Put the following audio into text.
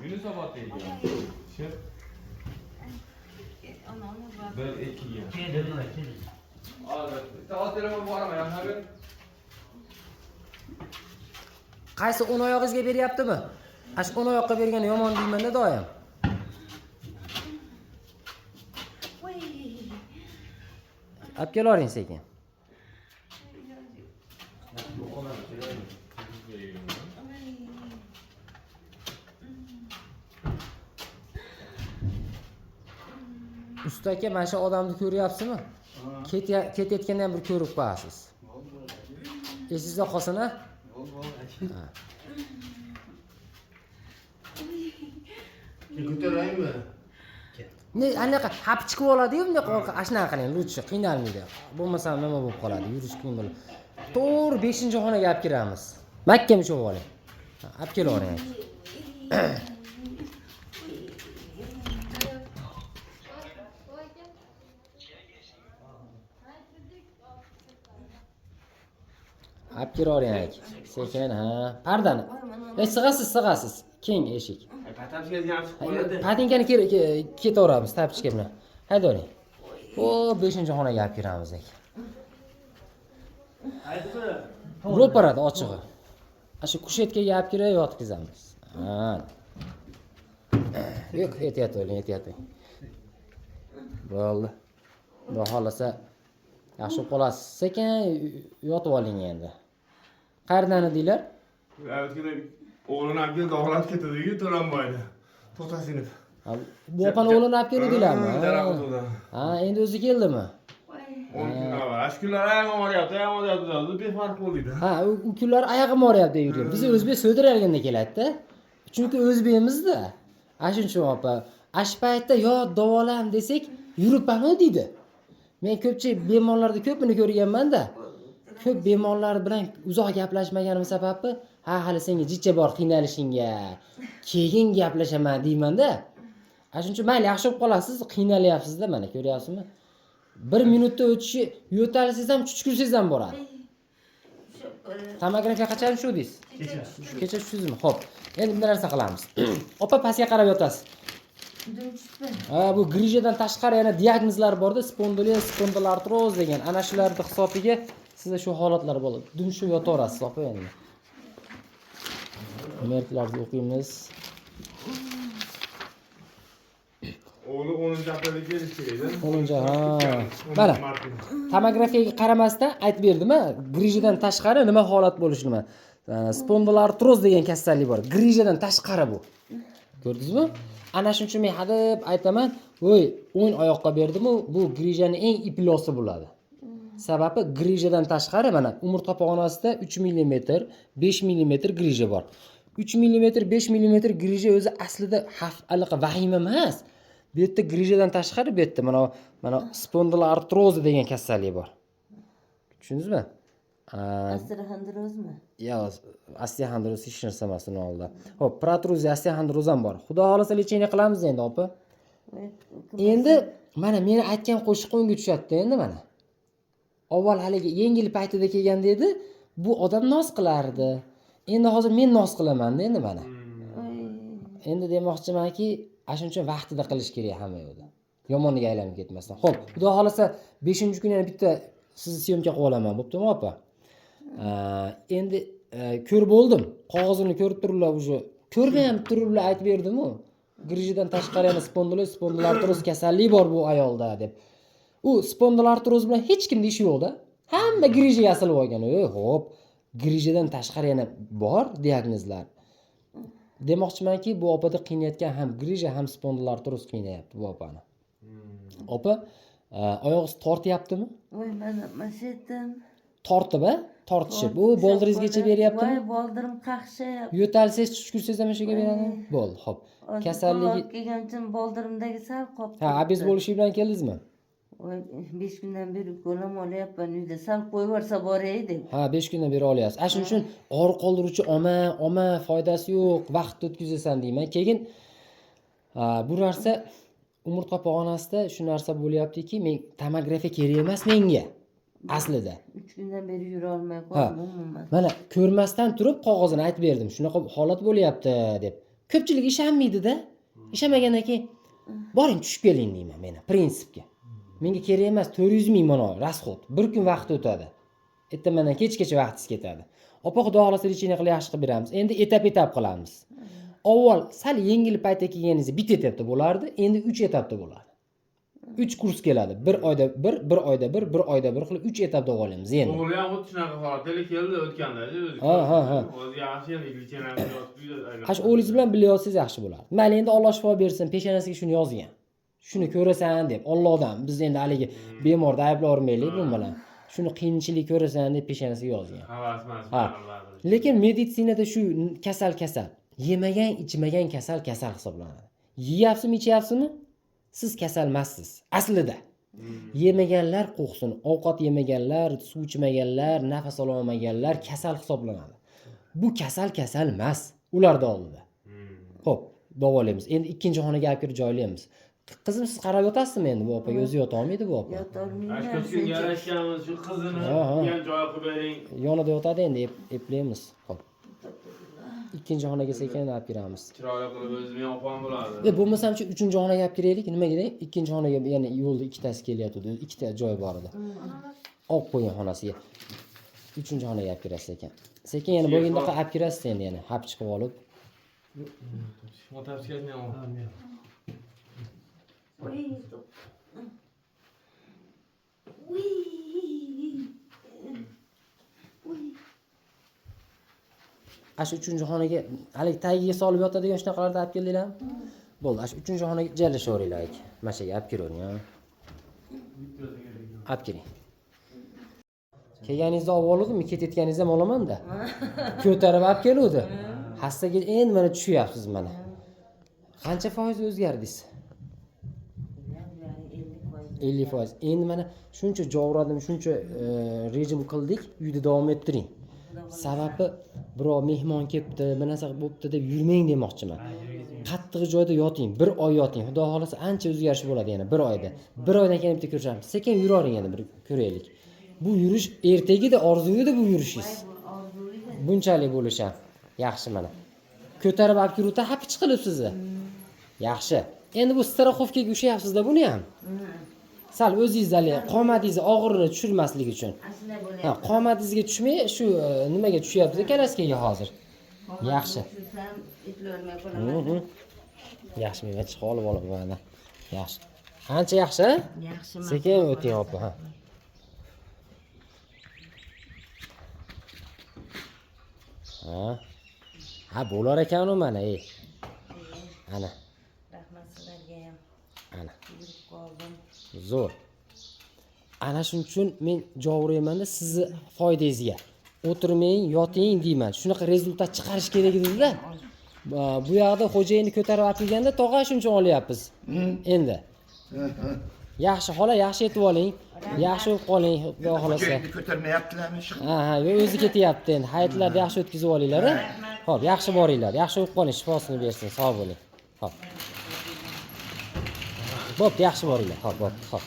Yunusobod deydigan. Shu. Bir ikkiga. Keldi. Hozir. To'g'ri telefon bormi, yaxshi? Qaysi o'ng oyog'ingizga beryaptimi? Ash o'ng oyoqqa bergani yomon deyman-da doim. Olib kelaring sekin. Usta aka, mana shu odamni ko'ryapsizmi? Ketayotganda ham bir ko'rib qo'yasiz. Esingizda qolsin-a? Ko'taraymi? Ne, anaqa hap chiqib oladi-yu, bunday ashnaqa qiling, lutchi, qiynalmaydi. Bo'lmasa nima bo'lib qoladi, yurish qiyin bo'ladi. To'g'ri 5-xonaga olib kiramiz. Mahkam cho'g'ib oling. Olib kelavering. Olib kelavering aka. Sekin, ha. Pardani. Sig'asiz. Keng eshik. Patinkani ketaveramiz tapchika bilan. Haydavering. O 5-xonaga olib kiramiz aka. Ro'parada ochig'i. Shu kushetkaga olib kirib yotqizamiz. Ha. Yo'q, ehtiyot. Bo'ldi. Xudo xolasa yaxshi qolasiz. Sekin yotib oling endi. Qayerdan edinglar? O'g'lini olib keldi, og'lab ketadi-yu, To'lanboyda. To'xtasinib. Bu opani o'g'lini olib keldinglarmi? Ha, endi o'zi keldimi? 10 kun avval. Ash kunlar oyog'im og'riyapti, befarq bo'ldi. Ha, u kunlar oyog'im og'riyapti yurgan. Biz o'zbek so'diralganda keladi-da. Chunki o'zbekmiz-da. Ashuncha opa, ash paytda yo davolam desak, yuribman deydi. Men ko'pchilik bemorlarda ko'pini ko'rganman-da. Ko'p bemorlar bilan uzoq gaplashmaganim sababi, hali senga jicha bor qiynalishingga. Keyin gaplashaman deyman-da. Ashuncha mayli, yaxshi bo'lib qolasiz, qiynalyapsiz-da, mana ko'ryapsizmi? 1 minutda o'tishi, yo'talsangiz ham, chuchkursangiz ham boradi. Tomografiya qachon shu deysiz? Kecha tushizmi? Xo'p. Endi bunday narsa qilamiz. Opa pastga qarab yotasiz. Ha, bu grijadan tashqari yana diagnozlar borda, spondilartroz degan. Ana shularning hisobiga sizda shu holatlar bo'ladi. Dumshib yotaverasiz, opa endi. Merklarni o'qiymiz. O'g'li 10-haftada kelish kerak-da. 10-ha. Mana. Tomografiyaga qaramasdan aytib berdim-a, grijadan tashqari nima holat bo'lishini. Spondilartroz degan kasallik bor. Grijadan tashqari bu. Ko'rdingizmi? Ana shuning uchun men hadeb aytaman, "Voy, o'ng oyoqqa berdim-u, bu grijaning eng iplosi bo'ladi." Sababi grijadan tashqari mana umurtqa pog'onasida 3 mm, 5 mm grija bor. 3 mm, 5 mm grija o'zi aslida anaqa vahima emas. Bu yerda grijadan tashqari bu yerda mana spondilartroz degan kasallik bor. Tushundingizmi? Osteoxondrozmi? Yo'q, osteoxondroz hech narsa emas uni oldida. Xo'p, protruzia, osteoxondroz ham bor. Xudo xolasa lecheniya qilamiz endi, opa. Endi mana meni aytgan qo'shiq o'ngga tushadi endi mana. Avval haligi yengil paytida kelganda edi, bu odam noz qilardi. Endi hozir men noz qilaman-da endi mana. Endi demoqchimanki, ashuncha vaqtida qilish kerak hamma yo'da. Yomoniga aylanib ketmasdan. Xo'p, xudo xolasa 5-kun yana bitta sizni syomka qilib olaman, bo'ptimi, opa? Endi ko'rib bo'ldim. Qog'ozini ko'rib turiblar o'sha. Ko'rgan turiblar aytib berdim-ku. Grijadan tashqari yana spondilartroz kasallik bor bu ayolda deb. U spondilartroz bilan hech kimda ishi yo'q-da. Hamma grijaga asilib olgan. Xo'p, grijadan tashqari yana bor diagnozlar. Demoqchimanki, bu opada qiynayotgan ham grija, ham spondilartroz qiynayapti bu opani. Opa, oyog'ingiz tortyaptimi? Voy, mana shu yerdan Tortib-a? Tortishib. Bu boldiringizgacha beryaptimi? Voy, boldirim qaqshayapti. Yo'talsangiz, chuchkursangiz ham o'shaga beradi. Bo'ldi, xo'p. Kasalligi kelgan uchun boldirimdagi sal qopdi. Ha, abiz bo'lishi bilan keldingizmi? Voy, 5 kundan beri ko'lam olyapman, uyda sal qo'yib yuborsa boray deb. Ha, 5 kundan beri olyapsiz. Shuning uchun og'riq qoldiruvchi oma, foydasi yo'q, vaqt o'tkazasan deyman. Keyin bu narsa umurtqa pog'onasida shu narsa bo'lyaptiki, men tomografiya kerak emas menga. Aslida 3 kundan beri yura olmay qoldim umuman. Mana ko'rmasdan turib qog'ozini aytib berdim. Shunaqa holat bo'lyapti deb. ko'pchilik ishonmaydi-da. Ishonmagandan keyin boring tushib keling deyman men prinsipga. Menga kerak emas 400 ming mana rasxod. Bir kun vaqt o'tadi. Ertamandan kechgacha vaqtingiz ketadi. Opa xudo xolasa lecheniya qilib yaxshi qilib beramiz. Endi etap qilamiz. Avval sal yengil paytga kelganingizda bitta etapda bo'lardi, endi 3 etapda bo'ladi. 3 kurs keladi. Bir oyda bir oyda bir oyda bir qilib 3 etapda olamiz endi. O'g'li ham xuddi shunaqa holatda keldi o'tganda o'zi. Ha. O'zi yaxshi lecheniya yotib Ash o'g'lingiz bilan birga yozsangiz yaxshi bo'lardi. Mayli endi Alloh shifo bersin, peshonasiga shuni yozgan. Shuni ko'rasan deb Allohdan biz endi haligi bemorni ayblavermaylik bu bilan. Shuni qiyinchilik ko'rasan deb peshonasiga yozgan. Ha. Lekin meditsinada shu kasal. Yemagan, ichmagan kasal hisoblanadi. Yeyapsizmi, ichyapsizmi? Siz kasal emassiz. Aslida. Yemaganlar qo'rqsin, ovqat yemaganlar, suv ichmaganlar, nafas ola olmaganlar kasal hisoblanadi. Bu kasal emas ularda oldida. Xo'p, davolaymiz. Endi ikkinchi xonaga olib kirib joylaymiz. Qizim siz qarab yotasizmi endi bu opaga? O'zi yota olmaydi bu opa. Yotolmayman. Ashkasiga yarashganmiz shu qizini yan joy qilib bering. Yonida yotadi endi eplaymiz. Xo'p. Ikkinchi xonaga sekin olib kiramiz. Chiroyli qilib o'zimga opam bo'ladi. Bo'lmasam-chi 3-xonaga olib kiraylik. Nimaga deydi? Ikkinchi xonaga yana yo'lda ikkitasi kelyapti. Ikkita joy bor edi. Olib qo'ygan xonasiga. 3-xonaga olib kirasiz ekan. Sekin yana bo'lganda olib kirasiz endi yana hab chiqib olib. Motorchikasini ham oldim. Ash 3-xonaga hali tagiga solib yotadigan shunaqalarda olib keldinglarmi? Bo'ldi, ash 3-xonaga joylashaveringlar. Mana shu yerga olib kiravering, ha. Olib kiring. Kelganingizda olib ketayotganingizda ham olaman-da. Ko'tarib olib keluvdi. Hassaga endi mana tushyapsiz mana. Qancha foiz o'zgardingiz? 50%. Endi mana shuncha jovradim, shuncha rejim qildik, uyda davom ettiring. Sababi birov mehmon kelibdi, bir narsa bo'libdi deb yurmang demoqchiman. Qattiq joyda yoting, 1 oy yoting. Xudo xolasa ancha o'zgarish bo'ladi yana 1 oyda. 1 oydan keyin bitta ko'rishamiz. Sekin yuravering endi bir ko'raylik. Bu yurish ertagida orzuyida bu yurishingiz. Bunchalik bo'lish ham yaxshi mana. Ko'tarib olib kiruvda hapi chiqilib sizni. Yaxshi. Endi bu straxovkaga ushayapsiz-da buni ham. Sal o'zingizali qomatingizni og'irini tushirmaslik uchun. Ha, qomatingizga tushmay shu nimaga tushyapsiz kalaskaga hozir. Yaxshi. Yaxshi, men chiqib olib mana. Yaxshi. Qancha yaxshi? Yaxshi. Sekin o'ting opa, ha. Ha, bo'lar ekan u mana, Ana. Rahmat sizlarga ham. Ana. Yurib qoldim. Zo'r. Ana shuning uchun men jovrayman-da sizni foydangizga. O'tirmang, yoting deyman. Shunaqa rezultat chiqarish kerak edi-da. Bu yoqda xo'jayinni ko'tarib olib kelganda tog'a shuncha olyapmiz. Endi. Yaxshi, xola, yaxshi yetib oling. Yaxshi bo'lib qoling, xudo xolasa. Xo'jayinni ko'tarmayaptilarmi? Ha, o'zi ketyapti endi. Hayitlarni yaxshi o'tkazib olinglar. Xo'p, yaxshi boringlar. Yaxshi bo'lib qoling, shifosini bersin, sog' bo'ling. Xo'p. Bo'pti, yaxshi boringlar. Xo'p.